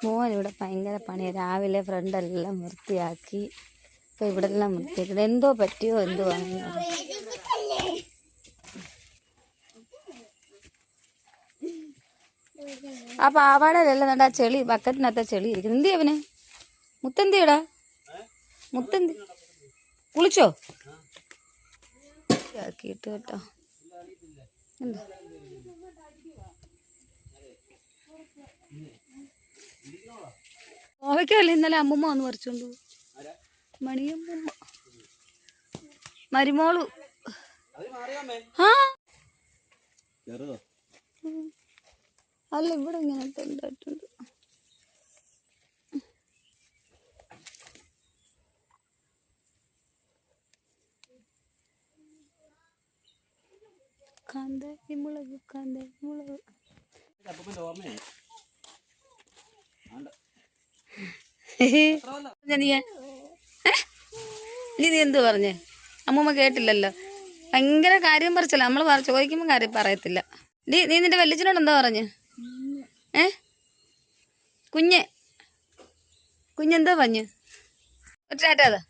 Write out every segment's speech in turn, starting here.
മോൻ ഇവിടെ ഭയങ്കര പണിയാണ്. രാവിലെ ഫ്രണ്ടെല്ലാം വൃത്തിയാക്കി. ഇപ്പം ഇവിടെ എല്ലാം വൃത്തിയാക്കി. എന്തോ പറ്റിയോ എന്തോ ആണ്. ആ പാവാടയിലെല്ലാം നട്ടാ ചെളി, ബക്കറ്റിനകത്ത ചെളി ഇരിക്കുന്നു. എന്തി അവന്? മുത്തെന്തിയടാ? മുത്തെന്തി കുളിച്ചോ? ആക്കിയിട്ട് കേട്ടോ. എന്താ ഓവയ്ക്കല്ലേ ഇന്നലെ അമ്മുമ്മ വന്ന് പറിച്ചോണ്ടു. മണിയമ്മ മരുമോളു. ആ അല്ല ഇവിടെ ഇങ്ങനത്തെ ഉണ്ടായിട്ടുണ്ട്. കാന്താരി മുളക്, കാന്താരി മുളക്. നീ എന്തു പറഞ്ഞേ? അമ്മൂമ്മ കേട്ടില്ലല്ലോ. ഭയങ്കര കാര്യം പറിച്ചല്ല. നമ്മൾ ചോദിക്കുമ്പോൾ കാര്യം പറയത്തില്ല. നീ നിന്റെ വല്യച്ഛനോട് എന്താ പറഞ്ഞ്? കുഞ്ഞെന്താ പറഞ്ഞു? ഒറ്റാറ്റാതാ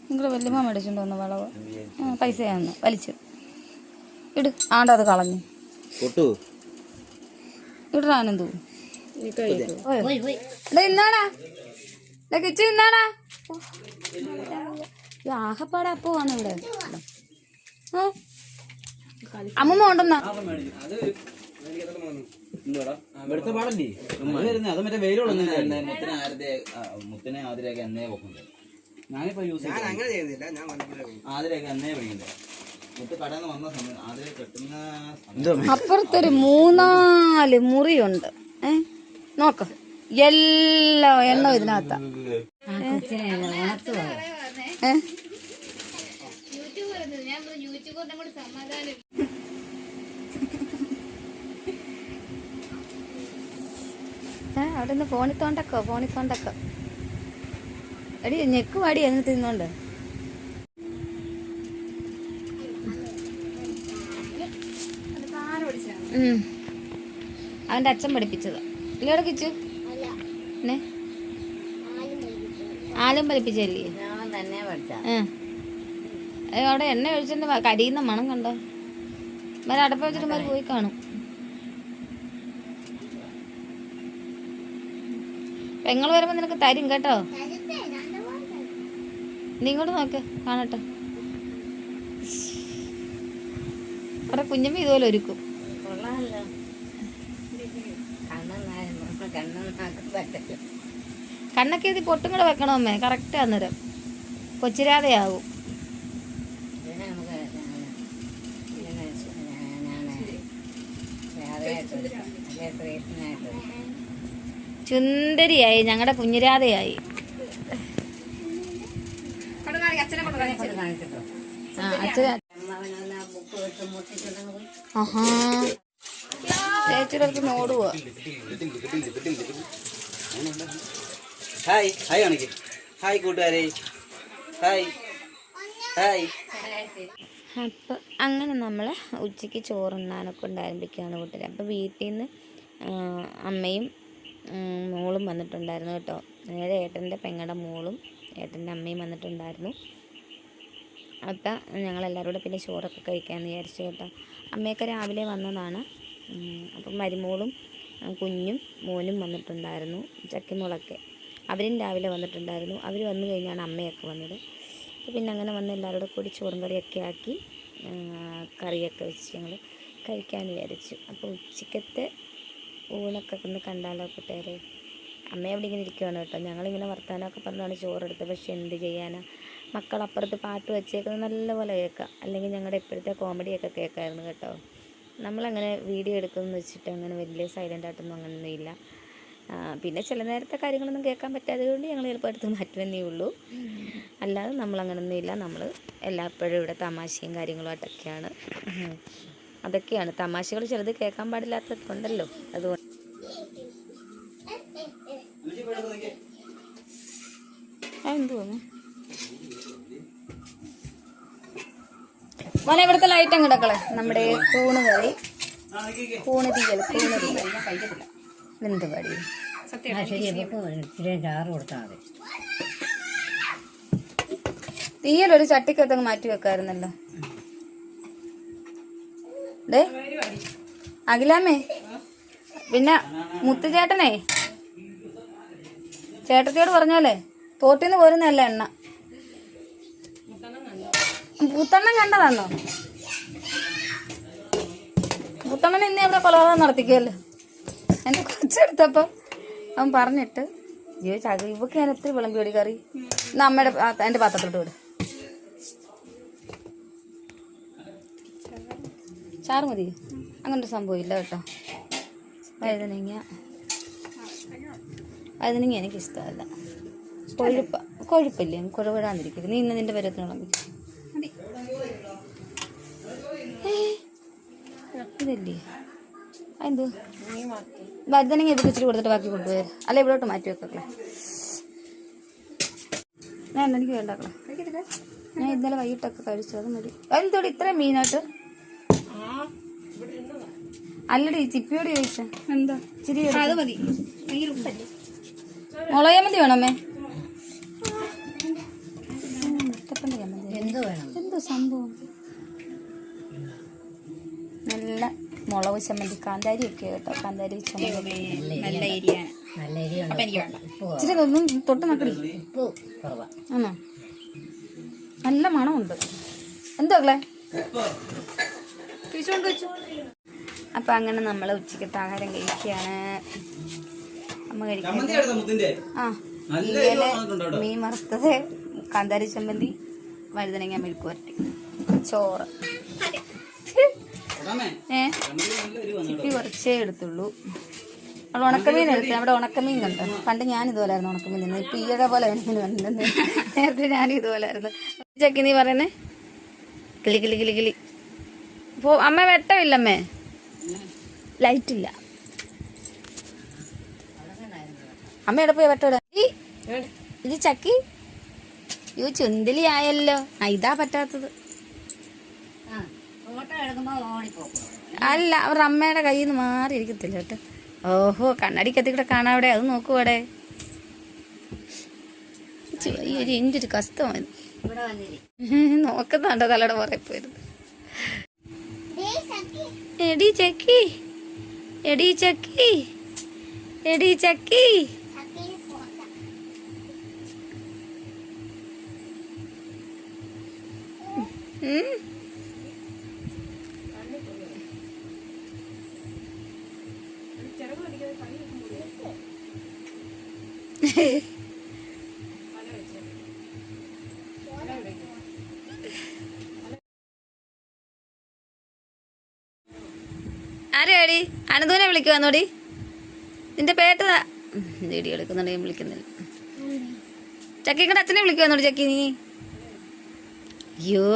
നിങ്ങളുടെ വല്യമ്മ മേടിച്ചോണ്ട് വന്ന വളവ് പൈസയാന്ന് വലിച്ചു ഇട്. അത് കളഞ്ഞു ഇടാനെന്തോ ഇന്നാടാ കിച്ചു ഇന്നാടാ. ആകപ്പാടെ അപ്പോ വന്നു ഇവിടെ. അമ്മമ്മ ഉണ്ടെന്നാ ഞാനിപ്പോ യൂസ് ആതിരൊക്കെ എന്നേ വിളിക്കുന്നത്. അപ്പുറത്തൊരു 3-4 മുറിയുണ്ട്. നോക്ക എല്ലാ എണ്ണ ഇതിനകത്താ. അവിടെ നിന്ന് ഫോണിത്തോണ്ടക്കോ എടി ഞെക്ക് പാടി എന്ന് തിന്നോണ്ട്. അവന്റെ അച്ഛൻ പഠിപ്പിച്ചതാ. ഇല്ലടെ കിച്ചു ആലും പഠിപ്പിച്ചല്ലേ? അവിടെ എണ്ണ ഒഴിച്ചിട്ട് കരിയുന്ന മണം കണ്ടോ? വരെ അടപ്പ വെച്ചിട്ട് മാറി പോയി കാണും. പെങ്ങൾ വരുമ്പോ നിനക്ക് തരും കേട്ടോ. നീ ഇങ്ങോട്ട് നോക്ക് കാണട്ടെ. അവിടെ കുഞ്ഞമ്മ ഇതുപോലെ ഒരുക്കും. കണ്ണൊക്കെ ഇത് പൊട്ടും കൂടെ വെക്കണം അമ്മേ. കറക്റ്റ് അന്നേരം കൊച്ചിരാതെയാവും. ചുന്ദരിയായി ഞങ്ങളുടെ കുഞ്ഞിരാതയായി. ചേച്ചിടക്ക് നോടുവാ. ഹായ് ഹായ് കാണിക്ക്. ഹായ് കൂട്ടുകാരെ. Hi hi. അപ്പം അങ്ങനെ നമ്മൾ ഉച്ചയ്ക്ക് ചോറുണ്ണാനൊക്കെ കൊണ്ട് ആരംഭിക്കുകയാണ് കൂട്ടുകാർ. അപ്പോൾ വീട്ടിൽ നിന്ന് അമ്മയും മോളും വന്നിട്ടുണ്ടായിരുന്നു കേട്ടോ. നേരെ ഏട്ടൻ്റെ പെങ്ങളുടെ മോളും ഏട്ടൻ്റെ അമ്മയും വന്നിട്ടുണ്ടായിരുന്നു. അപ്പം ഞങ്ങളെല്ലാവരും കൂടെ പിന്നെ ചോറൊക്കെ കഴിക്കാമെന്ന് വിചാരിച്ചു കേട്ടോ. അമ്മയൊക്കെ രാവിലെ വന്നതാണ്. അപ്പം മരുമോളും കുഞ്ഞും മോനും വന്നിട്ടുണ്ടായിരുന്നു. ചക്കിമോളൊക്കെ അവരും രാവിലെ വന്നിട്ടുണ്ടായിരുന്നു. അവർ വന്നു കഴിഞ്ഞാണ് അമ്മയൊക്കെ വന്നത്. അപ്പോൾ പിന്നെ അങ്ങനെ വന്ന് എല്ലാവരും കൂടി ചോറും കറിയൊക്കെ ആക്കി കറിയൊക്കെ വെച്ച് ഞങ്ങൾ കഴിക്കാമെന്ന് വിചാരിച്ചു. അപ്പോൾ ഉച്ചക്കത്തെ ഊണൊക്കെ ഒന്ന് കണ്ടാലോ കൂട്ടുകാരെ. അമ്മ അവിടെ ഇങ്ങനെ ഇരിക്കുകയാണ് കേട്ടോ. ഞങ്ങളിങ്ങനെ വർത്താനമൊക്കെ പറഞ്ഞാണ് ചോറെടുത്തത്. പക്ഷെ എന്ത് ചെയ്യാനാ, മക്കളപ്പുറത്ത് പാട്ട് വെച്ചേക്കുന്നത് നല്ലപോലെ കേൾക്കാം. അല്ലെങ്കിൽ ഞങ്ങളുടെ ഇപ്പോഴത്തെ കോമഡിയൊക്കെ കേൾക്കാമായിരുന്നു കേട്ടോ. നമ്മളങ്ങനെ വീഡിയോ എടുക്കുമെന്ന് വെച്ചിട്ട് അങ്ങനെ വലിയ സൈലൻ്റായിട്ടൊന്നും അങ്ങനെയൊന്നും ഇല്ല. പിന്നെ ചില നേരത്തെ കാര്യങ്ങളൊന്നും കേൾക്കാൻ പറ്റാത്തത് കൊണ്ട് ഞങ്ങൾ ചിലപ്പോൾ എടുത്ത് മാറ്റുമെന്നേ ഉള്ളൂ. അല്ലാതെ നമ്മളങ്ങനൊന്നും ഇല്ല. നമ്മൾ എല്ലായ്പ്പോഴും ഇവിടെ തമാശയും കാര്യങ്ങളുമായിട്ടൊക്കെയാണ്. അതൊക്കെയാണ് തമാശകൾ. ചിലത് കേൾക്കാൻ പാടില്ലാത്തതൊക്കെ ഉണ്ടല്ലോ. അതുകൊണ്ട് എന്ത് തോന്നുന്നു മോനെ ഇവിടുത്തെ ലൈറ്റ് അങ്ങ് ഇടക്കളെ. നമ്മുടെ കൂണ് കറി, കൂണ് തീയൽ, എന്ത് പടി തീയൽ ഒരു ചട്ടിക്കകത്തങ്ങ് മാറ്റി വെക്കാറുന്നല്ലോ. ഡേ അഖിലാമ്മേ, പിന്നെ മുത്തുചേട്ടനെ ചേട്ടത്തിയോട് പറഞ്ഞോലെ തോട്ടിന്ന് പോരുന്നല്ല എണ്ണ. പുത്തണ്ണൻ കണ്ടതാണോ? പുത്തണ്ണൻ ഇന്ന് അവിടെ കൊലപാതകം നടത്തിക്കുമല്ലോ. എന്നെ കൊച്ചെടുത്തപ്പം അവൻ പറഞ്ഞിട്ട് ചോദിച്ചാൽ ഇവക്ക് ഞാൻ എത്ര വിളമ്പി ഓടി കറി അമ്മയുടെ എൻ്റെ പാത്രത്തോട്ട് വിട്. ചാറ് മതി, അങ്ങനൊരു സംഭവം ഇല്ല കേട്ടോ. വഴുതനങ്ങ എനിക്കിഷ്ടമല്ല. കൊഴുപ്പില്ലേ, കുഴവിടാണ്ടിരിക്കരുത്. നീ ഇന്ന് നിന്റെ പരത്തിന് വിളമ്പി. ഇതല്ലേ എന്തോ വഴുതനങ്ങ ഇവിടെ ഇച്ചിരി കൊടുത്തിട്ട് ബാക്കി കൊണ്ടുപോയി, അല്ല ഇവിടോട്ട് മാറ്റി വെക്കല്ലേ. ഞാൻ എനിക്ക് വേണ്ടാക്കളെ. ഞാൻ ഇന്നലെ വൈകിട്ടൊക്കെ കഴിച്ചു, അത് മതി. എന്തോടി ഇത്രയും മീനായിട്ട്? അല്ലടി ചിപ്പിയോട് ചോദിച്ച എന്താ ചിരി മുളകമന്തി വേണമേ? എന്തോ സംഭവം. നല്ല മുളക് ചമ്മന്തി, കാന്താരി ഒക്കെ കേട്ടോ. കാന്താരി ചമ്മന്തി ഇച്ചിരി ഒന്നും തൊട്ട് നക്കടി. ആണോ? നല്ല മണമുണ്ട്. എന്തോക്കളെ തിരിച്ചുകൊണ്ട് വെച്ചു. അപ്പൊ അങ്ങനെ നമ്മൾ ഉച്ചക്കത്തെ ആഹാരം കഴിക്കുകയാണ്. അമ്മ കഴിക്കുന്നത് മീൻ വറുത്തത്, കാന്താരി ചമ്മന്തി, വഴുതനങ്ങ മെഴുക്ക് വരട്ടി, ചോറ്. ചിപ്പി കുറച്ചേ എടുത്തുള്ളൂ. അവിടെ ഉണക്കമീൻ എടുത്ത്. അവിടെ ഉണക്കമീൻ കണ്ടോ? പണ്ട് ഞാൻ ഇതുപോലായിരുന്നു ഉണക്കമീൻ നിന്ന്. ഇപ്പൊ ഈയിടെ പോലെ മീൻ കണ്ടത്. നേരത്തെ ഞാനും ഇതുപോലായിരുന്നു. ചക്കി നീ പറയുന്നേ കിളി കിളി കിളി കിളി. അമ്മ വെട്ടമില്ലമ്മേ, ലൈറ്റില്ല. അമ്മ എവിടെ പോയി വെട്ടം? ഇത് ചക്കി ചുന്തിലി ആയല്ലോ. ഇതാ പറ്റാത്തത്. അല്ല, അവരുടെ അമ്മയുടെ കയ്യിൽ നിന്ന് മാറിയിരിക്കത്തില്ല കേട്ടോ. ഓഹോ, കണ്ണടിക്കത്തിക്കൂടെ കാണാവിടെ, അത് നോക്കുവാടെ. ഒരു എൻ്റെ ഒരു കഷ്ടമായി നോക്കുന്നുണ്ടോ തലയുടെ പുറകെ പോയിരുന്നു. എടി ചക്കി, എടി ചക്കി, എടി ചക്കി. ആരെയാടി? അനന്തൂനെ വിളിക്കുവാന്നോടി. നിന്റെ പേട്ടതാ വീഡിയോ എടുക്കുന്നുണ്ട്. ഞാൻ വിളിക്കുന്നില്ല. ചക്കിക്കടെ അച്ഛനെ വിളിക്കുവാന്നോടി. ചക്കി നീ അയ്യോ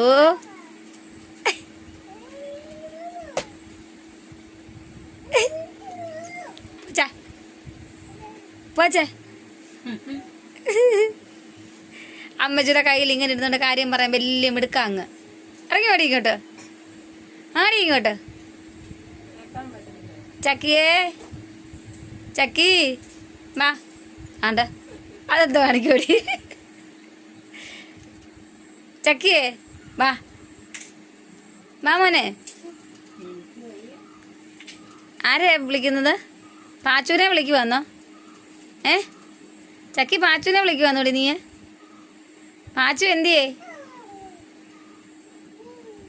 പോച്ചേ. അമ്മച്ചിയുടെ കയ്യിൽ ഇങ്ങനെ ഇരുന്നുകൊണ്ട് കാര്യം പറയാൻ വലിയ മിടുക്കാം. അങ്ങ് ഇറങ്ങി ഓടി ഇങ്ങോട്ട്, ആടി ഇങ്ങോട്ട്. ചക്കിയേ, ചക്കി മാ ആണ്ട. അതെന്തോ കാണിക്കോടി. ചക്കിയേ വാ, വാ മോനെ. ആരെയാ വിളിക്കുന്നത്? പാച്ചുവിനെ വിളിക്കുവാന്നോ? ചക്കി പാച്ചുവിനെ വിളിക്കുവാന്നോടി നീ? പാച്ചു എന്തിയേ?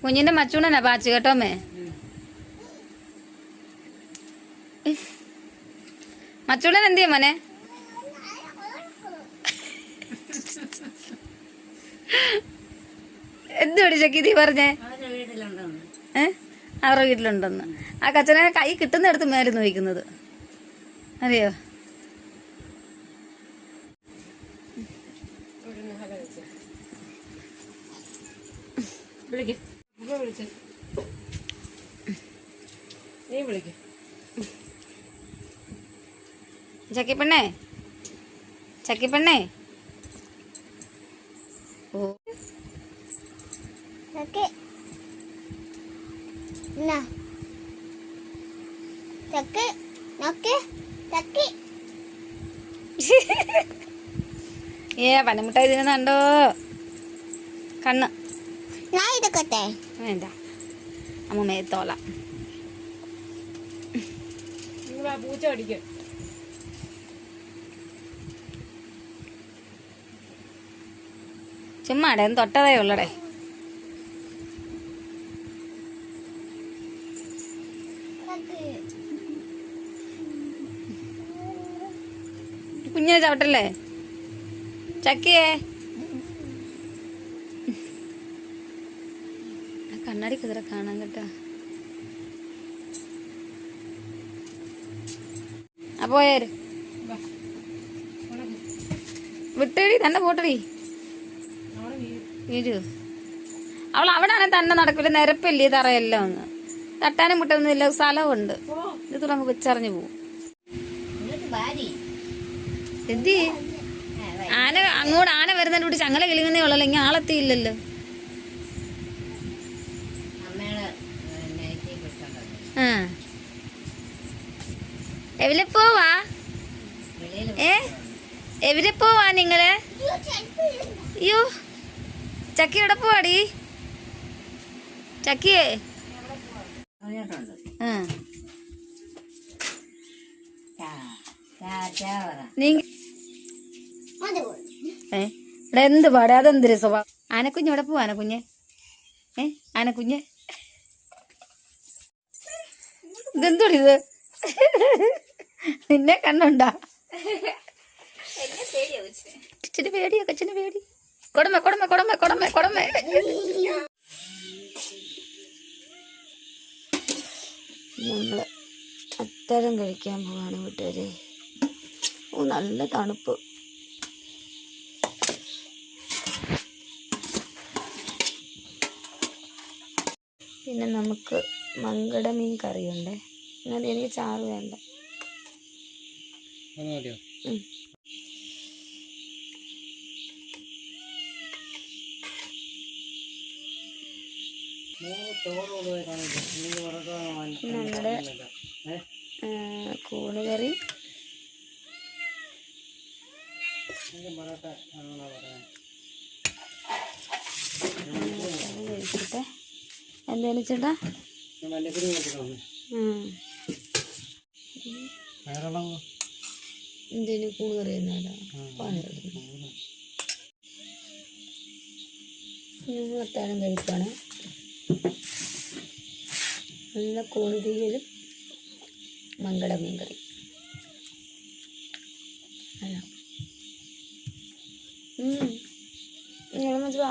കുഞ്ഞിന്റെ മച്ചൂണനാ പാച്ചു കേട്ടോമ്മേ. മച്ചൂണൻ എന്തിയാ മോനെ? എന്തുപടി ചക്കി നീ പറഞ്ഞേ? അവരുടെ വീട്ടിലുണ്ടെന്ന്. ആ കച്ചനെ കൈ കിട്ടുന്നിടത്ത് മേലിന്ന് വയ്ക്കുന്നത് അറിയോ? ചക്കിപ്പെണ്ണേ, ചക്കിപ്പെണ്ണേ. ഓ പനമുട്ടായി തിന്നുന്നുണ്ടോ? കണ്ണ് വേണ്ട, അമ്മ മേത്തോളാം. പൂച്ച അടിക്കും. ചുമ്മാടെ തൊട്ടതേ ഉള്ളടേ. കുഞ്ഞിനെ ചവിട്ടല്ലേ ചക്കിയേ. കണ്ണാടി കുതിര കാണാൻ കേട്ടാ. പോയാര് വിട്ടടി, തന്നെ പോട്ടടി. വീഴു. അവൾ അവിടെ ആണെങ്കിൽ തന്നെ നടക്കില്ല, നിരപ്പല്ലേ തറയല്ല. ഒന്ന് തട്ടാനും മുട്ടൊന്നുമില്ല, സ്ഥലമുണ്ട്. ഇത് തുടങ്ങി വെച്ചറിഞ്ഞു പോവും. എന്തി ആന അങ്ങോട്ട് ആന വരുന്നതിന്റെ കൂടി ചങ്ങല കിളിങ്ങുന്നേ ഉള്ളല്ലോ, ഇങ്ങനെ ആളെത്തിയില്ലല്ലോ. ആ എവിടെ പോവാ? എവിടെ പോവാ നിങ്ങള്? അയ്യോ ചക്കി എവിടെ പോവാടി? ചക്കിയേ ഇവിടെ എന്ത് പാടെ? അതെന്ത് രസവാ. ആനക്കുഞ്ഞ് എവിടെ പോവാ? ആനക്കുഞ്ഞ് ആനക്കുഞ്ഞ് ഇതെന്തോടി ഇത്? നിന്നെ കണ്ണുണ്ടാ? കൊച്ചിന് പേടിയോ? കൊച്ചിന് പേടി. കൊടുമ കൊടുമ കൊടുമ കൊടുമ കൊടുമ. നമ്മള് അത്താഴം കഴിക്കാൻ പോവാണ് വീട്ടുകാരെ. ഓ നല്ല തണുപ്പ്. പിന്നെ നമുക്ക് മങ്കട മീൻ കറിയുണ്ട്. എന്നാലും എനിക്ക് ചാറ് വേണ്ട. നമ്മുടെ കൂണുകറി, കഴിച്ചിട്ട് എന്തായാലും ചേട്ടാ എന്തേലും കൂണുകറി എന്നാലോ ഞങ്ങൾ അത്താഴം കഴിക്കാണ്. നല്ല കൂണുതീയലും മങ്കട മീൻകറി. അല്ല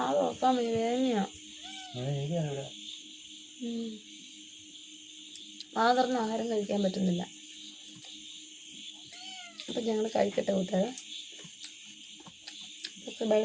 ആകെ നോക്കാൻ മതി, വേദനയാ. തുറന്ന് ആഹാരം കഴിക്കാൻ പറ്റുന്നില്ല. അപ്പം ഞങ്ങൾ കഴിക്കട്ടെ കൂട്ടുകാരെ. Okay bye.